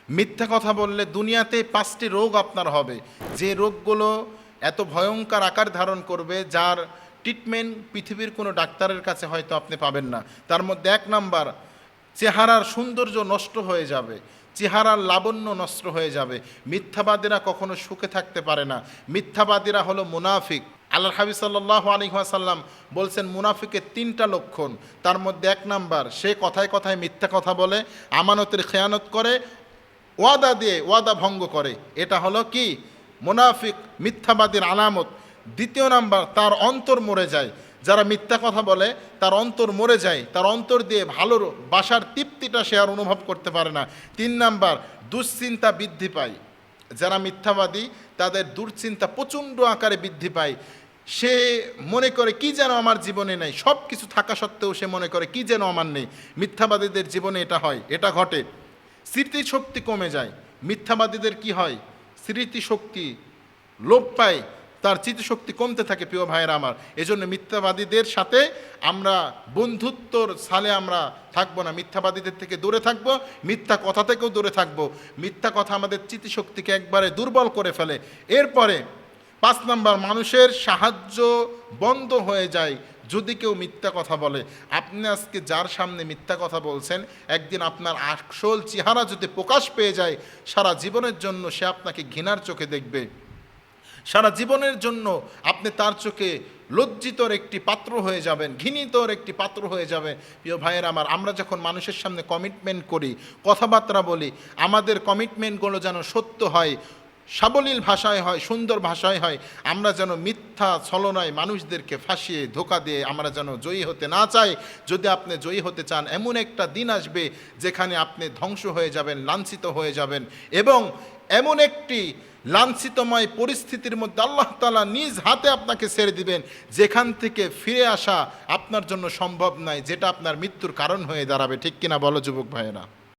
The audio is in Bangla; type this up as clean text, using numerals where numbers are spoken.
মিথ্যা কথা বললে দুনিয়াতে 5টি রোগ আপনার হবে, যে রোগগুলো এত ভয়ঙ্কর আকার ধারণ করবে, যার ট্রিটমেন্ট পৃথিবীর কোনো ডাক্তারের কাছে হয়তো আপনি পাবেন না। তার মধ্যে 1 নাম্বার, চেহারার সৌন্দর্য নষ্ট হয়ে যাবে, চেহারার লাবণ্য নষ্ট হয়ে যাবে। মিথ্যাবাদীরা কখনো সুখে থাকতে পারে না। মিথ্যাবাদীরা হলো মুনাফিক। আল্লাহর হাবিব সাল্লাল্লাহু আলাইহি ওয়াসাল্লাম বলছেন মুনাফিকের 3টা লক্ষণ। তার মধ্যে 1 নাম্বার, সে কথায় কথায় মিথ্যা কথা বলে, আমানতের খেয়ানত করে, ওয়াদা দিয়ে ওয়াদা ভঙ্গ করে। এটা হলো কি মুনাফিক, মিথ্যাবাদীর আলামত। 2য় নাম্বার, তার অন্তর মরে যায়। যারা মিথ্যা কথা বলে তার অন্তর মরে যায়, তার অন্তর দিয়ে ভালোর বাসার তৃপ্তিটা সে আর অনুভব করতে পারে না। 3 নাম্বার, দুশ্চিন্তা বৃদ্ধি পায়। যারা মিথ্যাবাদী তাদের দুশ্চিন্তা প্রচণ্ড আকারে বৃদ্ধি পায়। সে মনে করে কি যেন আমার জীবনে নেই, সব কিছু থাকা সত্ত্বেও সে মনে করে কি যেন আমার নেই। মিথ্যাবাদীদের জীবনে এটা হয়, এটা ঘটে। স্মৃতিশক্তি কমে যায়। মিথ্যাবাদীদের কি হয়? স্মৃতিশক্তি লোপ পায়, তার স্মৃতিশক্তি কমতে থাকে। প্রিয় ভাইয়েরা আমার, এজন্য মিথ্যাবাদীদের সাথে আমরা বন্ধুত্বর সালে আমরা থাকবো না, মিথ্যাবাদীদের থেকে দূরে থাকবো, মিথ্যা কথা থেকেও দূরে থাকবো। মিথ্যা কথা আমাদের স্মৃতিশক্তিকে একবারে দুর্বল করে ফেলে। এরপরে 5 নাম্বার, মানুষের সাহায্য বন্ধ হয়ে যায় যদি কেউ মিথ্যা কথা বলে। আপনি আজকে যার সামনে মিথ্যা কথা বলছেন, একদিন আপনার আসল চেহারা যদি প্রকাশ পেয়ে যায়, সারা জীবনের জন্য সে আপনাকে ঘৃণার চোখে দেখবে। সারা জীবনের জন্য আপনি তার চোখে লজ্জিতর একটি পাত্র হয়ে যাবেন, ঘৃণিতর একটি পাত্র হয়ে যাবে। প্রিয় ভাইয়ের আমার, আমরা যখন মানুষের সামনে কমিটমেন্ট করি, কথাবার্তা বলি, আমাদের কমিটমেন্টগুলো যেন সত্য হয়, সাবলীল ভাষায় হয়, সুন্দর ভাষায় হয়। আমরা যেন মিথ্যা ছলনায় মানুষদেরকে ফাঁসিয়ে ধোঁকা দিয়ে আমরা যেন জয়ী হতে না চাই। যদি আপনি জয়ী হতে চান, এমন একটা দিন আসবে যেখানে আপনি ধ্বংস হয়ে যাবেন, লাঞ্ছিত হয়ে যাবেন, এবং এমন একটি লাঞ্ছিতময় পরিস্থিতির মধ্যে আল্লাহ তাআলা নিজ হাতে আপনাকে ছেড়ে দিবেন, যেখান থেকে ফিরে আসা আপনার জন্য সম্ভব নয়, যেটা আপনার মৃত্যুর কারণ হয়ে দাঁড়াবে। ঠিক কিনা বলো যুবক ভাইয়েরা?